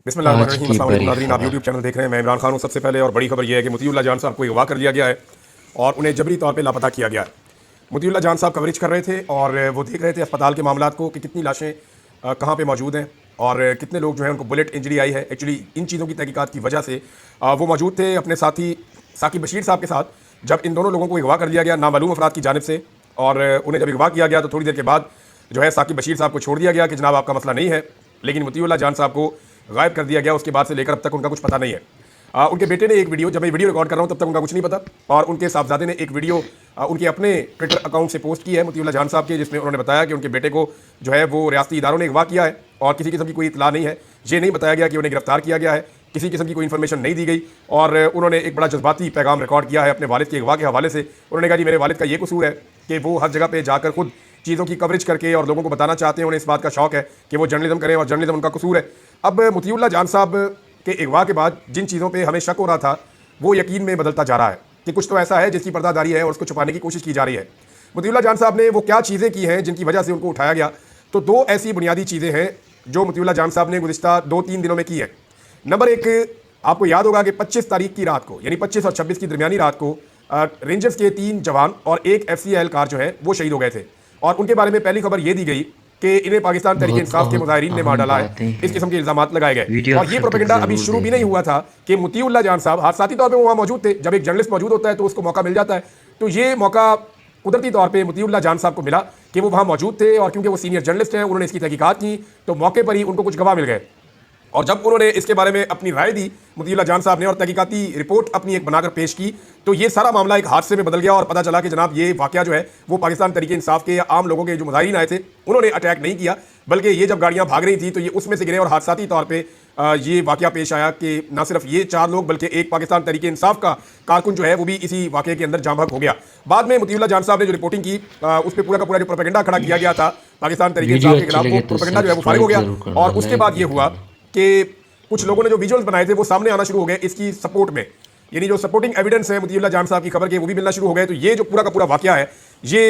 बिस्मिल्लाहिर्रहमानिर्रहीम। आज की अस्सलाम वालेकुम बड़ी नाज़रीन, आप खबर। यूट्यूब चैनल देख रहे हैं। मैं इमरान खान हूँ। सबसे पहले और बड़ी खबर यह है कि मोतीउल्लाह जान साहब को अगवा कर लिया गया है और उन्हें जबरी तौर पे लापता किया गया है। मोतीउल्लाह जान साहब कवरेज कर रहे थे और वो देख रहे थे अस्पताल के मामलात को कि कितनी लाशें कहाँ पे मौजूद हैं और कितने लोग जो है उनको बुलेट इंजरी आई है। एक्चुअली इन चीज़ों की तहकीकात की वजह से वो मौजूद थे अपने साथी साकिब बशीर साहब के साथ, जब इन दोनों लोगों को अगवा कर लिया गया नामालूम अफराद की जानिब से। और उन्हें जब अगवा किया गया तो थोड़ी देर के बाद जो है साकिब बशीर साहब को छोड़ दिया गया कि जनाब आपका मसला नहीं है, लेकिन मोतीउल्लाह जान साहब को गायब कर दिया गया। उसके बाद से लेकर अब तक उनका कुछ पता नहीं है। उनके बेटे ने एक वीडियो, जब मैं वीडियो रिकॉर्ड कर रहा हूँ तब तक उनका कुछ नहीं पता, और उनके साहबजादे ने एक वीडियो उनके अपने ट्विटर अकाउंट से पोस्ट की है मोतीउल्लाह जान साहब के, जिसमें उन्होंने बताया कि उनके बेटे को जो है वो रियासती इदारों ने अगवा किया है और किसी किस्म की कोई इतला नहीं है। ये नहीं बताया गया कि उन्हें गिरफ्तार किया गया है, किसी किस्म की कोई इन्फॉर्मेशन नहीं दी गई। और उन्होंने एक बड़ा जज्बाती पैगाम रिकॉर्ड किया है अपने वालिद के अगवा के हवाले से। उन्होंने कहा जी मेरे वालिद का ये कसूर है कि वो हर जगह पर जाकर खुद चीज़ों की कवरेज करके और लोगों को बताना चाहते हैं, उन्हें इस बात का शौक है कि वो जर्नलिज्म करें और जर्नलिज्म उनका कसूर है। अब मोतीउल्लाह जान साहब के अगवा के बाद जिन चीज़ों पे हमें शक हो रहा था वो यकीन में बदलता जा रहा है कि कुछ तो ऐसा है जिसकी पर्दादारी है और उसको छुपाने की कोशिश की जा रही है। मोतीउल्लाह जान साहब ने वो क्या चीज़ें की हैं जिनकी वजह से उनको उठाया गया, तो दो ऐसी बुनियादी चीज़ें हैं जो मोतीउल्लाह जान साहब ने गुज़िश्ता 2-3 दिनों में की है। नंबर एक, आपको याद होगा कि 25 तारीख की रात को, यानी 25 और 26 की दरमियानी रात को रेंजर्स के 3 जवान और एक FCI एहलकार जो है वो शहीद हो गए थे। और उनके बारे में पहली खबर ये दी गई कि इन्हें पाकिस्तान तहरीक इंसाफ के मुजाहिरीन ने मार डाला है, इस किस्म के इल्जामात लगाए गए। और ये प्रोपेगेंडा अभी शुरू भी नहीं हुआ था कि मोतीउल्लाह जान साहब हादसाती तौर पे वो वहाँ मौजूद थे। जब एक जर्नलिस्ट मौजूद होता है तो उसको मौका मिल जाता है, तो ये मौका कुदरती तौर पे मोतीउल्लाह जान साहब को मिला कि वो वहाँ मौजूद थे और क्योंकि वो सीनियर जर्नलिस्ट हैं उन्होंने इसकी तहकीकात की, तो मौके पर ही उनको कुछ गवाह मिल गए। और जब उन्होंने इसके बारे में अपनी राय दी मोतीउल्लाह जान साहब ने और तहकीकाती रिपोर्ट अपनी एक बनाकर पेश की, तो ये सारा मामला एक हादसे में बदल गया और पता चला कि जनाब ये वाकया जो है वो पाकिस्तान तहरीक इंसाफ के या आम लोगों के जो मुजाहिरीन आए थे उन्होंने अटैक नहीं किया, बल्कि ये जब गाड़ियां भाग रही थी तो ये उसमें से गिरे और हादसाती तौर पे ये वाकया पेश आया कि ना सिर्फ ये 4 लोग बल्कि एक पाकिस्तान तहरीक इंसाफ का कारकुन जो है वो भी इसी वाकये के अंदर जाँ बहक हो गया। बाद में मोतीउल्लाह जान साहब ने जो रिपोर्टिंग की उस पर पूरा का पूरा जो प्रोपेगेंडा खड़ा किया गया था पाकिस्तान तहरीक इंसाफ के खिलाफ, वो प्रोपेगेंडा जो है वो फारिग हो गया। और उसके बाद ये हुआ कि कुछ लोगों ने जो विजुअल्स बनाए थे वो सामने आना शुरू हो गए इसकी सपोर्ट में, यानी जो सपोर्टिंग एविडेंस है मोतीउल्लाह जान साहब की खबर के वो भी मिलना शुरू हो गए। तो ये जो पूरा का पूरा वाकया है ये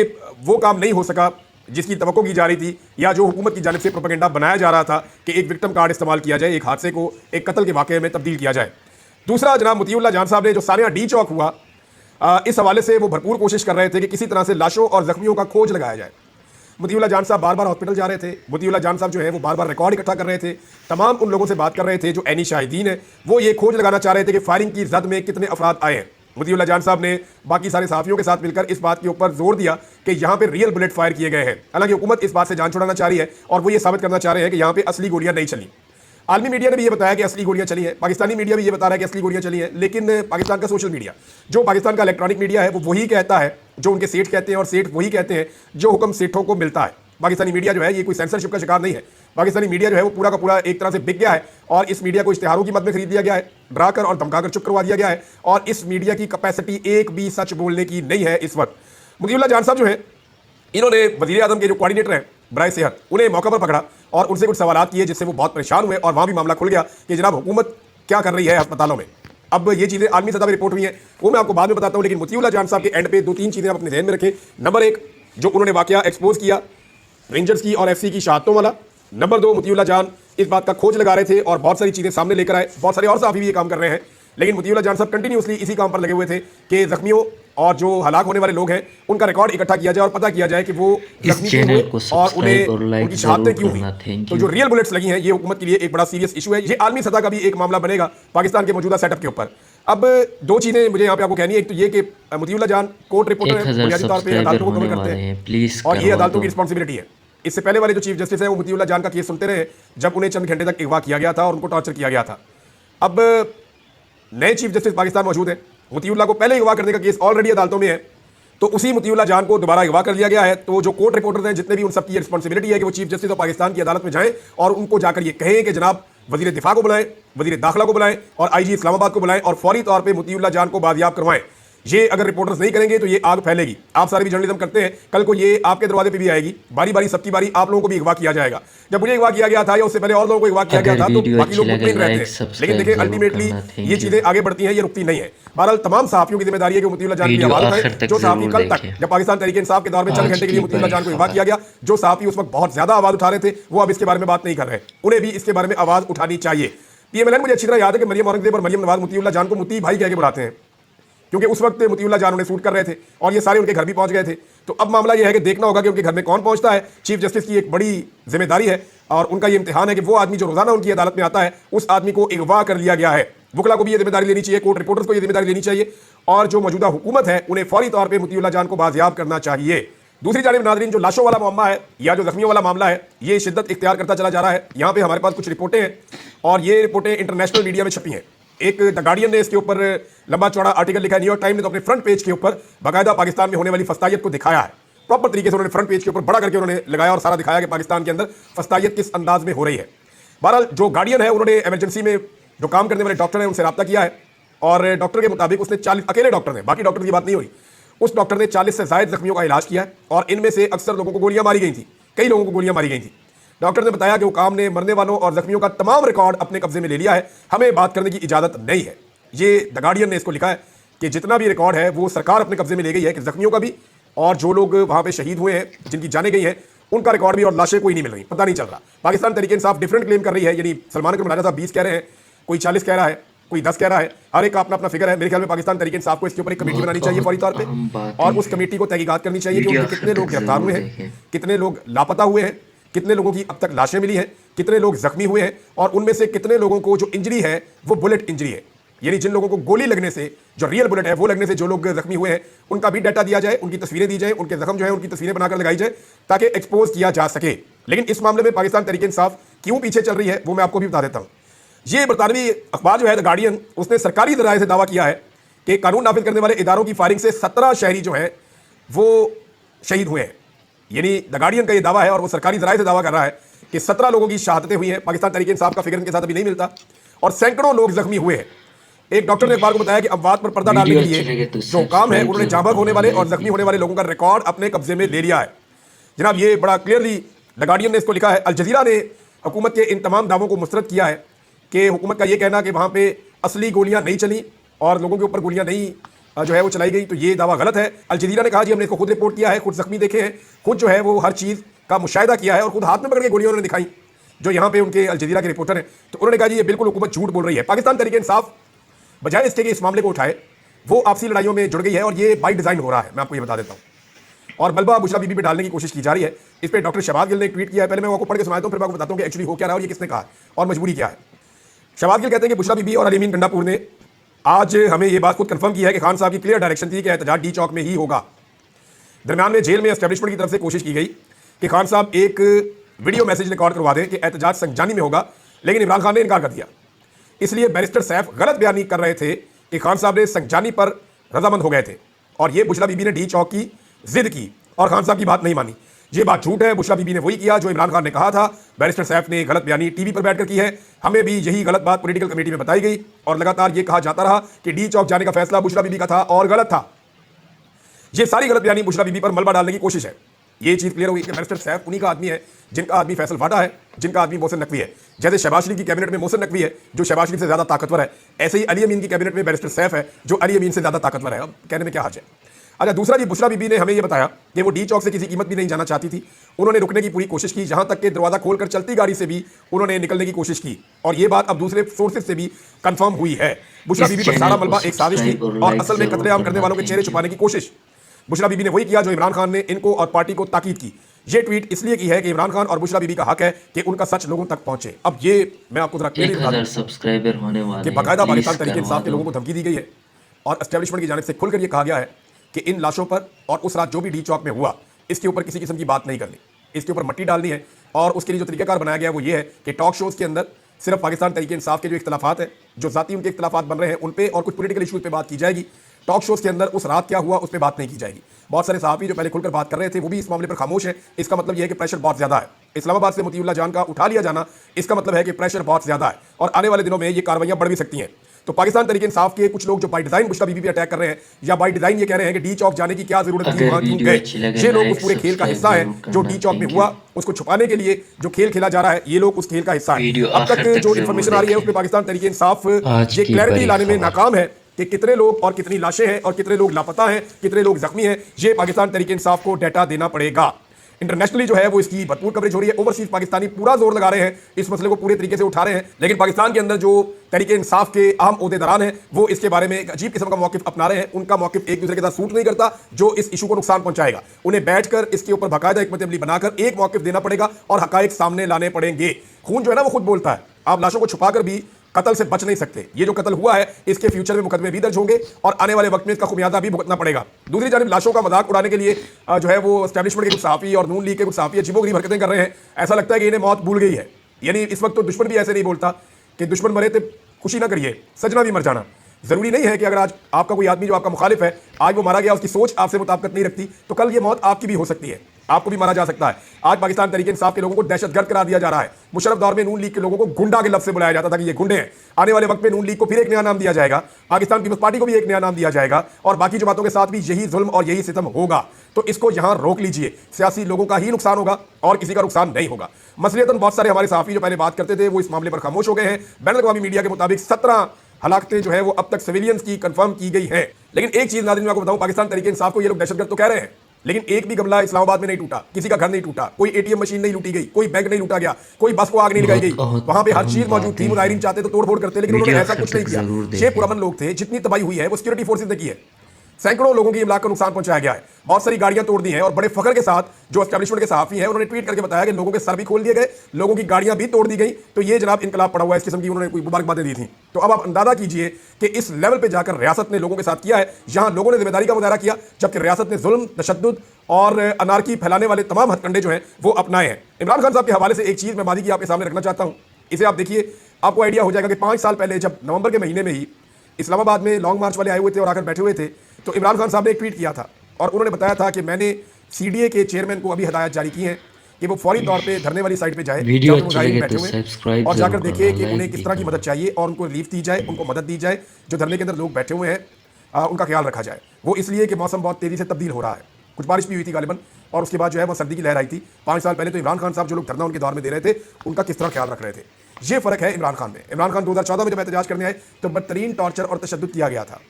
वो काम नहीं हो सका जिसकी तवक्को की जा रही थी या जो हुकूमत की जानिब से प्रोपेगेंडा बनाया जा रहा था कि एक विक्टिम कार्ड इस्तेमाल किया जाए, एक हादसे को एक कत्ल के वाकये में तब्दील किया जाए। दूसरा, जनाब मोतीउल्लाह जान साहब ने जो सानिया डी चौक हुआ इस हवाले से वो भरपूर कोशिश कर रहे थे कि किसी तरह से लाशों और जख्मियों का खोज लगाया जाए। मोतीउल्लाह जान साहब बार बार हॉस्पिटल जा रहे थे, मोतीउल्लाह जान साहब जो है वो बार बार रिकॉर्ड इकट्ठा कर रहे थे, तमाम उन लोगों से बात कर रहे थे जो ऐनी शाहिदीन है, वो ये खोज लगाना चाह रहे थे कि फायरिंग की जद में कितने अफराद आए हैं। मोतीउल्लाह जान साहब ने बाकी सारे सहाफ़ियों के साथ मिलकर इस बात के ऊपर जोर दिया कि यहाँ पे रियल बुलेट फायर किए गए हैं। हालांकि हुकूमत इस बात से जान छुड़ाना चाह रही है और वो ये साबित करना चाह रहे हैं कि यहाँ पे असली गोलियां नहीं चली। आलमी मीडिया ने भी ये बताया कि असली गोलियां चली हैं, पाकिस्तानी मीडिया भी ये बता रहा है कि असली गोलियां चली हैं, लेकिन पाकिस्तान का सोशल मीडिया, जो पाकिस्तान का इलेक्ट्रॉनिक मीडिया है, वो वही कहता है जो उनके सेठ कहते हैं और सेठ वही कहते हैं जो हुक्म सेठों को मिलता है। पाकिस्तानी मीडिया जो है ये कोई सेंसरशिप का शिकार नहीं है। पाकिस्तानी मीडिया जो है वो पूरा का पूरा एक तरह से बिक गया है और इस मीडिया को इश्तिहारों की मद में खरीद लिया गया है, डराकर और धमकाकर चुप करवा दिया गया है और इस मीडिया की कैपेसिटी एक भी सच बोलने की नहीं है इस वक्त। मोतीउल्लाह जान साहब जो है इन्होंने वज़ीर आज़म के जो कोऑर्डिनेटर हैं बराए सेहत, उन्हें मौका पर पकड़ा और उनसे कुछ सवालात किए जिससे वो बहुत परेशान हुए और वहाँ भी मामला खुल गया कि जनाब हुकूमत क्या कर रही है अस्पतालों में। अब ये चीज़ें आलमी सतह पर रिपोर्ट हुई हैं वो मैं आपको बाद में बताता हूँ, लेकिन मोतीउल्लाह जान साहब के एंड पे 2-3 चीज़ें आप अपने ध्यान में रखें। नंबर एक, जो उन्होंने वाकया एक्सपोज किया रेंजर्स की और FC की शहादतों वाला। नंबर 2, मोतीउल्लाह जान इस बात का खोज लगा रहे थे और बहुत सारी चीज़ें सामने लेकर आए, बहुत सारे और सहाफ़ी भी ये काम कर रहे हैं, लेकिन मोतीउल्लाह जान साहब कंटिन्यूसली इसी काम पर लगे हुए थे कि जख्मियों और जो हलाक होने वाले लोग हैं उनका रिकॉर्ड इकट्ठा किया जाए और पता किया जाए कि वो जख्मी क्यों हुए और उन्हें उनकी शहादतें क्यों हुई। तो जो रियल बुलेट्स लगी हैं ये हुकूमत के लिए एक बड़ा सीरियस इशू है। ये आलमी सतह का भी एक मामला बनेगा पाकिस्तान के मौजूदा सेटअप के ऊपर। अब 2 चीज़ें मुझे यहाँ पे आपको कहनी है। एक तो ये कि मोतीउल्लाह जान कोर्ट रिपोर्टर हैं, बुनियादी तौर पर अदालतों को कवर करते हैं और ये अदालतों की रिस्पॉन्सिबिलिटी है। इससे पहले वाले जो चीफ जस्टिस है वो मोतीउल्लाह जान का केस सुनते रहे जब उन्हें चंद घंटे तक अगवा किया गया था और उनको टॉर्चर किया गया था। अब नए चीफ जस्टिस पाकिस्तान मौजूद हैं, मोतीउल्लाह को पहले अगवा करने का केस ऑलरेडी अदालतों में है, तो उसी मोतीउल्लाह जान को दोबारा अगवा कर लिया गया है। तो जो कोर्ट रिपोर्टर हैं जितने भी, उन सबकी रिस्पॉन्सिबिलिटी है कि वो चीफ जस्टिस ऑफ पाकिस्तान की अदालत में जाएं और उनको जाकर ये कहें कि जनाब वजीर दिफा को बुलाएं, वजीर दाखिला को बुलाएं और IG इस्लामाबाद को बुलाएं और फौरी तौर पर मोतीउल्लाह जान को बाजियाब करवाएं। ये अगर रिपोर्टर्स नहीं करेंगे तो ये आग फैलेगी। आप सारे भी जर्नलिज्म करते हैं, कल को ये आपके दरवाजे पे भी आएगी, बारी बारी सबकी बारी आप लोगों को भी अगवा किया जाएगा। जब मुझे अगवा किया गया था या उससे पहले और लोगों को अगवा किया गया था तो बाकी लोग मुतमईन रहते हैं, लेकिन देखिए अल्टीमेटली ये चीजें आगे बढ़ती हैं, ये रुकती नहीं है। बहरहाल तमाम सहाफियों की जिम्मेदारी है कि मोतीउल्लाह जान की आवाज उठाएं। जो सहाफी कल तक जब पाकिस्तान तहरीक इंसाफ के दौर में 4 घंटे के लिए मोतीउल्लाह जान को अगवा किया गया, जो सहाफी उस वक्त बहुत ज्यादा आवाज उठा रहे थे वो अब इसके बारे में बात नहीं कर रहे, उन्हें भी इसके बारे में आवाज उठानी चाहिए। पीएमएलएन मुझे अच्छी तरह याद है कि मरियम औरंगजेब और मरियम नवाज मोतीउल्लाह जान को मोती भाई कह के बुलाते हैं, क्योंकि उस वक्त मोतीउल्लाह जान उन्हें शूट कर रहे थे और ये सारे उनके घर भी पहुंच गए थे। तो अब मामला ये है कि देखना होगा कि उनके घर में कौन पहुंचता है। चीफ जस्टिस की एक बड़ी जिम्मेदारी है और उनका ये इम्तिहान है कि वो आदमी जो रोजाना उनकी अदालत में आता है उस आदमी को अगवा कर लिया गया है। वकला को भी ये जिम्मेदारी लेनी चाहिए, कोर्ट रिपोर्टर्स को ये जिम्मेदारी लेनी चाहिए और जो मौजूदा हुकूमत है उन्हें फौरी तौर पर मोतीउल्लाह जान को बाजियाब करना चाहिए। दूसरी जानिब नाज़रीन, जो लाशों वाला मामला है या जो जख्मियों वाला मामला है ये शिद्दत इख्तियार करता चला जा रहा है। यहाँ पे हमारे पास कुछ रिपोर्टें हैं और ये रिपोर्टें इंटरनेशनल मीडिया में छपी हैं। एक द गार्डियन ने इसके ऊपर लंबा चौड़ा आर्टिकल लिखा है। न्यूयॉर्क टाइम ने तो अपने फ्रंट पेज के ऊपर बाकायदा पाकिस्तान में होने वाली फस्तायत को दिखाया है, प्रॉपर तरीके से उन्होंने फ्रंट पेज के ऊपर बड़ा करके उन्होंने लगाया और सारा दिखाया कि पाकिस्तान के अंदर फस्तायत किस अंदाज में हो रही है। बहरहाल जो गार्डियन है उन्होंने इमरजेंसी में जो काम करने वाले डॉक्टर हैं उनसे रब्ता किया है और डॉक्टर के मुताबिक उसने 40, अकेले डॉक्टर ने, बाकी डॉक्टर की बात नहीं हुई, उस डॉक्टर ने 40 से ज़ायद जख्मियों का इलाज किया है और इनमें से अक्सर लोगों को गोलियां मारी गई थी, कई लोगों को गोलियां मारी गई थी। डॉक्टर ने बताया कि वो काम ने मरने वालों और जख्मियों का तमाम रिकॉर्ड अपने कब्जे में ले लिया है, हमें बात करने की इजाज़त नहीं है। ये द गार्डियन ने इसको लिखा है कि जितना भी रिकॉर्ड है वो सरकार अपने कब्जे में ले गई है कि जख्मियों का भी और जो लोग वहाँ पे शहीद हुए हैं, जिनकी जाने गई हैं, उनका रिकॉर्ड भी और लाशें कोई नहीं मिल रही, पता नहीं चल रहा। पाकिस्तान तहरीक इंसाफ डिफरेंट क्लेम कर रही है, यानी सलमान के मुलाजा साहब 20 कह रहे हैं, कोई 40 कह रहा है, कोई 10 कह रहा है, हर एक का अपना अपना फिगर है। मेरे ख्याल में पाकिस्तान तहरीक इंसाफ को इसके ऊपर एक कमेटी बनानी चाहिए फौरी तौर पे और उस कमेटी को तहकीकात करनी चाहिए कि उनके कितने लोग गिरफ्तार हुए हैं, कितने लोग लापता हुए हैं, कितने लोगों की अब तक लाशें मिली हैं, कितने लोग जख्मी हुए हैं और उनमें से कितने लोगों को जो इंजरी है वो बुलेट इंजरी है, यानी जिन लोगों को गोली लगने से, जो रियल बुलेट है वो लगने से जो लोग जख्मी हुए हैं उनका भी डाटा दिया जाए, उनकी तस्वीरें दी जाए, उनके जख्म जो है उनकी तस्वीरें बनाकर लगाई जाए ताकि एक्सपोज किया जा सके। लेकिन इस मामले में पाकिस्तान तहरीक इंसाफ क्यों पीछे चल रही है वो मैं आपको भी बता देता हूँ। ये बरतानवी अखबार जो है द गार्डियन, उसने सरकारी ज़राए से दावा किया है कि कानून नाफिज करने वाले इदारों की फायरिंग से 17 शहरी जो हैं वो शहीद हुए हैं। यानी द गार्डियन का ये दावा है और वो सरकारी ज़राए से दावा कर रहा है कि 17 लोगों की शहादतें हुई हैं। पाकिस्तान तहरीक इंसाफ का फिगर इनके साथ अभी नहीं मिलता और सैकड़ों लोग जख्मी हुए हैं। एक डॉक्टर ने अखबार को बताया कि अमवात पर पर्दा डालने के लिए जो काम है उन्होंने जांबाग होने वाले और जख्मी होने वाले लोगों का रिकॉर्ड अपने कब्जे में ले लिया है। जनाब ये बड़ा क्लियरली द गार्डियन ने इसको लिखा है। अल जज़ीरा ने हुकूमत के इन तमाम दावों को मुस्तरद किया है कि हुकूमत का ये कहना कि वहाँ पे असली गोलियाँ नहीं चली और लोगों के ऊपर गोलियाँ नहीं जो है वो चलाई गई, तो ये दावा गलत है। अल जज़ीरा ने कहा जी हमने इसको खुद रिपोर्ट किया है, खुद जख्मी देखे हैं, खुद जो है वो हर चीज़ का मुशाहिदा किया है और खुद हाथ में पकड़ के गोलियाँ उन्होंने दिखाई। जो यहाँ पे उनके अल जज़ीरा के रिपोर्टर हैं तो उन्होंने कहा जी ये बिल्कुल हुकूमत झूठ बोल रही है। पाकिस्तान तहरीक इंसाफ बजाय इसके कि इस मामले को उठाए वो आपसी लड़ाइयों में जुड़ गई है और ये बाई डिज़ाइन हो रहा है, मैं आपको ये बता देता हूँ। और बलबा बुशरा बीबी पे डालने की कोशिश की जा रही है। इस पर डॉक्टर शहबाज गिल ने एक ट्वीट किया है, पहले मैं आपको पढ़ के सुनाता हूँ फिर मैं आपको बताता हूँ कि एक्चुअली हो क्या रहा है और ये किसने कहा और मजबूरी क्या है। शहबाज गिल कहते हैं कि बुशरा बीबी और अली अमीन गंडापुर ने आज हमें ये बात खुद कंफर्म की है कि खान साहब की क्लियर डायरेक्शन थी कि एहतजाज डी चौक में ही होगा। दरमियान में जेल में एस्टेब्लिशमेंट की तरफ से कोशिश की गई कि खान साहब एक वीडियो मैसेज रिकॉर्ड करवा दें कि एहतजाज संजानी में होगा, लेकिन इमरान खान ने इनकार कर दिया। इसलिए बैरिस्टर सैफ गलत बयानी कर रहे थे कि खान साहब ने संजानी पर रजामंद हो गए थे और ये बुशरा बीबी ने डी चौक की जिद की और खान साहब की बात नहीं मानी। ये बात झूठ है। बुशरा बीबी ने वही किया जो इमरान खान ने कहा था। बैरिस्टर सैफ ने गलत बयानी टीवी पर बैठकर की है, हमें भी यही गलत बात पॉलिटिकल कमेटी में बताई गई और लगातार ये कहा जाता रहा कि डी चौक जाने का फैसला बुशरा बीबी का था और गलत था। ये सारी गलत बयानी बुशरा बीबी पर मलबा डालने की कोशिश है। ये चीज़ क्लियर हुई कि बैरिस्टर सैफ उन्हीं का आदमी है जिनका आदमी फैसल वाडा है, जिनका आदमी मोहसिन नकवी है। जैसे शहबाज शरीफ की कैबिनेट में मोहसिन नकवी है जो शहबाज शरीफ से ज़्यादा ताकतवर है, ऐसे ही अली अमीन की कैबिनेट में बैरिस्टर सैफ है जो अली अमीन से ज़्यादा ताकतवर है। अब कहने में क्या हर्ज है। अच्छा, दूसरा जी बुशरा बीबी ने हमें ये बताया कि वो डी चौक से किसी कीमत भी नहीं जाना चाहती थी। उन्होंने रुकने की पूरी कोशिश की, जहाँ तक कि दरवाज़ा खोलकर चलती गाड़ी से भी उन्होंने निकलने की कोशिश की और ये बात अब दूसरे सोर्सेज से भी कंफर्म हुई है। बुशरा बीबी पर सारा मलबा एक साजिश थी और असल में कत्लेआम करने वालों के चेहरे छुपाने की कोशिश बुशरा बीबी ने वही किया जो इमरान खान ने इनको और पार्टी को ताकीद की। ये ट्वीट इसलिए की है कि इमरान खान और बुशरा बीबी का हक है कि उनका सच लोगों तक पहुंचे। अब ये मैं आपको जरा क्लियरली बता दूं सब्सक्राइबर होने वाले कि बाकायदा पाकिस्तान तहरीक इंसाफ के लोगों को धमकी दी गई है और एस्टेब्लिशमेंट की जानिब से खुलकर ये कहा गया है कि इन लाशों पर और उस रात जो भी डी चौक में हुआ इसके ऊपर किसी किस्म की बात नहीं करनी, इसके ऊपर मट्टी डालनी है। और उसके लिए जो तरीकाकार बनाया गया वो ये है कि टॉक शोज़ के अंदर सिर्फ पाकिस्तान तहरीक इंसाफ के जो इख्तलाफात हैं, जो ज़ाती उनके इख्तलाफात बन रहे हैं उन पर और कुछ पोलिटिकल इशूज़ पे बात की जाएगी। टॉक शोज़ के अंदर उस रात क्या हुआ उस पर बात नहीं की जाएगी। बहुत सारे सहाफ़ी जो पहले खुलकर बात कर रहे थे वो भी इस मामले पर खामोश है। इसका मतलब यह है कि प्रेशर बहुत ज़्यादा है। इस्लामाबाद से मोतीउल्लाह जान का उठा लिया जाना इसका मतलब है कि प्रेशर बहुत ज़्यादा है और आने वाले दिनों में ये कार्रवाइयाँ बढ़ भी सकती हैं। तो पाकिस्तान तहरीक इंसाफ के कुछ लोग जो बाई डिज़ाइन बुशरा बीबी पे अटैक कर रहे हैं या बाई डिज़ाइन ये कह रहे हैं कि डी चौक जाने की क्या ज़रूरत थी, वहाँ क्यों गए, ये लोग उस पूरे खेल का हिस्सा है। जो डी चौक में हुआ उसको छुपाने के लिए जो खेल खेला जा रहा है ये लोग उस खेल का हिस्सा है। अब तक जो इन्फॉर्मेशन आ रही है उसमें पाकिस्तान तहरीक इंसाफ ये क्लैरिटी लाने में नाकाम है कि कितने लोग और कितनी लाशें हैं और कितने लोग लापता हैं, कितने लोग जख्मी हैं। ये पाकिस्तान तहरीक इंसाफ को डाटा देना पड़ेगा। इंटरनेशनली जो है वो इसकी भरपूर कवरेज हो रही है। ओवरसीज पाकिस्तानी पूरा जोर लगा रहे हैं, इस मसले को पूरे तरीके से उठा रहे हैं, लेकिन पाकिस्तान के अंदर जो तहरीक इंसाफ के अहम ओहदेदारान हैं वो इसके बारे में एक अजीब किस्म का मौकिफ अपना रहे हैं। उनका मौकिफ एक दूसरे के साथ सूट नहीं करता, जो इस इशू को नुकसान पहुंचाएगा। उन्हें बैठकर इसके ऊपर बाकायदा हिकमत अमली बनाकर एक मौकिफ देना पड़ेगा और हकायक सामने लाने पड़ेंगे। खून जो है ना वो खुद बोलता है, आप लाशों को छुपाकर भी कत्ल से बच नहीं सकते। ये जो कत्ल हुआ है इसके फ्यूचर में मुकदमे भी दर्ज होंगे और आने वाले वक्त में इसका खुमियाजा भी भुगतना पड़ेगा। दूसरी जानिब लाशों का मजाक उड़ाने के लिए जो है वो एस्टैब्लिशमेंट के कुछ सहाफ़ी और नून लीग के कुछ सहाफ़ी अजीबोगरीब हरकतें कर रहे हैं। ऐसा लगता है कि इन्हें मौत भूल गई है। यानी इस वक्त तो दुश्मन भी ऐसे नहीं बोलता कि दुश्मन मरे तो खुशी ना करिए, सजना भी मर जाना। जरूरी नहीं है कि अगर आज आपका कोई आदमी जो आपका मुखालिफ है, आज वो मारा गया, उसकी सोच आपसे मुताबिकत नहीं रखती, तो कल ये मौत आपकी भी हो सकती है, आपको भी मारा जा सकता है। आज पाकिस्तान तहरीक इंसाफ के लोगों को दहशतगर्द करार दिया जा रहा है। मुशर्रफ दौर में नून लीग के लोगों को गुंडा के लफ्ज़ से बुलाया जाता था कि ये गुंडे हैं। आने वाले वक्त में नून लीग को फिर एक नया नाम दिया जाएगा, पाकिस्तान पीपल्स पार्टी को भी एक नया नाम दिया जाएगा और बाकी जमातों के साथ भी यही जुल्म और यही सितम होगा। तो इसको यहां रोक लीजिए। सियासी लोगों का ही नुकसान होगा और किसी का नुकसान नहीं होगा। मसलियतन बहुत सारे हमारे सहाफ़ी जो पहले बात करते थे वो इस मामले पर खामोश हो गए हैं। बैनुल-अक़वामी मीडिया के मुताबिक 17 हलाकतें जो है वो अब तक सिविलियंस की कंफर्म की गई हैं। लेकिन एक चीज नाज़रीन मैं आपको बताऊं, पाकिस्तान तहरीक इंसाफ को ये लोग दहशतगर्द तो कह रहे हैं, लेकिन एक भी गमला इस्लामाबाद में नहीं टूटा, किसी का घर नहीं टूटा, कोई एटीएम मशीन नहीं लूटी गई, कोई बैंक नहीं लूटा गया, कोई बस को आग नहीं लगाई गई। वहां पे हर चीज मौजूद थी। मुजाहिरीन चाहते तो तोड़फोड़ करते, लेकिन उन्होंने ऐसा कुछ नहीं किया। 6 पुरअमन लोग थे, जितनी तबाही हुई है वो सिक्योरिटी फोर्सेज ने की है। सैकड़ों लोगों की इमलाक को नुकसान पहुंचाया गया है, बहुत सारी गाड़ियां तोड़ दी हैं और बड़े फख्र के साथ जो एस्टैब्लिशमेंट के सहाफ़ी हैं उन्होंने ट्वीट करके बताया कि लोगों के सर भी खोल दिए गए, लोगों की गाड़ियां भी तोड़ दी गई। तो ये जनाब इनकलाब पड़ा हुआ है, इस किस्म की उन्होंने कोई मुबारकबादें दी थी। तो अब आप अंदाजा कीजिए कि इस लेवल पर जाकर रियासत ने लोगों के साथ किया है, जहां लोगों ने जिम्मेदारी का मुजाहरा किया, जबकि रियासत ने जुल्म, तशद्दुद और अनारकी फैलाने वाले तमाम हथकंडे जो हैं वो अपनाए हैं। इमरान खान साहब के हवाले से एक चीज़ मैं मादी की आपके सामने रखना चाहता हूँ, इसे आप देखिए, आपको आइडिया हो जाएगा कि 5 साल पहले जब नवंबर के महीने में ही इस्लामाबाद में लॉन्ग मार्च वाले आए हुए थे और आकर बैठे हुए थे, तो इमरान खान साहब ने एक ट्वीट किया था और उन्होंने बताया था कि मैंने सीडीए के चेयरमैन को अभी हिदायत जारी की है कि वो फौरी तौर पे धरने वाली साइड पे जाए, वीडियो जहाँ अच्छी मुजाहिरीन लगे बैठे तो हुए हैं, सब्सक्राइब और जाकर जरूर देखिए करना, कि उन्हें लाइक किस तरह की भी मदद चाहिए और उनको रिलीफ दी जाए, उनको मदद दी जाए। जो धरने के अंदर लोग बैठे हुए हैं उनका ख्याल रखा जाए। वो इसलिए कि मौसम बहुत तेज़ी से तब्दील हो रहा है, कुछ बारिश भी हुई थी गालिबन, और उसके बाद जो है वो सर्दी की लहर आई थी। 5 साल पहले तो इमरान खान साहब जो लोग धरना उनके दौर में दे रहे थे, उनका किस तरह ख्याल रख रहे थे। ये फ़र्क है इमरान खान में। इमरान खान 2014 में जब एहतजाज करने आए तो बदतरीन टॉर्चर और तशद्दुद किया गया था।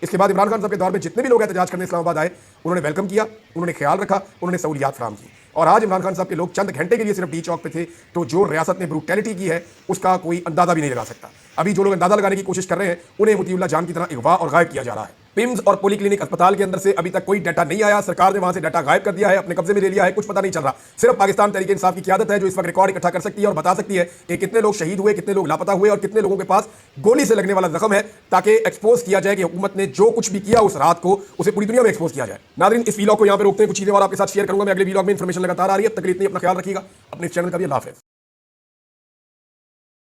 इसके बाद इमरान खान साहब के दौर में जितने भी लोग एहतजाज करने इस्लामाबाद आए, उन्होंने वेलकम किया, उन्होंने ख्याल रखा, उन्होंने सहूलियात फराहम की। और आज इमरान खान साहब के लोग चंद घंटे के लिए सिर्फ डी चौक पे थे, तो जो रियासत ने ब्रूटैलिटी की है उसका कोई अंदाजा भी नहीं लगा सकता। अभी जो लोग अंदाजा लगाने की कोशिश कर रहे हैं उन्हें मोतीउल्लाह जान की तरह अगवा और गायब किया जा रहा है। पिम्स और पोली क्लिनिक अस्पताल के अंदर से अभी तक कोई डाटा नहीं आया, सरकार ने वहां से डाटा गायब कर दिया है, अपने कब्जे में ले लिया है, कुछ पता नहीं चल रहा। सिर्फ पाकिस्तान तहरीक इंसाफ की क़यादत है जो इस वक्त रिकॉर्ड इकट्ठा कर सकती है और बता सकती है कि कितने लोग शहीद हुए, कितने लोग लापता हुए और कितने लोगों के पास गोली से लगने वाला जख्म है, ताकि एक्सपोज किया जाए कि हुकूमत ने जो कुछ भी किया उस रात को उसे पूरी दुनिया में एक्सपोज किया जाए। नाज़रीन, इस वीलॉग को यहाँ पे रोकते हैं, कुछ चीजें और आपके साथ शेयर करूंगा मैं। अगले वीलॉग में इंफॉर्मेशन लगातार आ रही है, तब तक इतनी अपना ख्याल रखिएगा, अपने चैनल का भी। अल्लाह हाफ़िज़।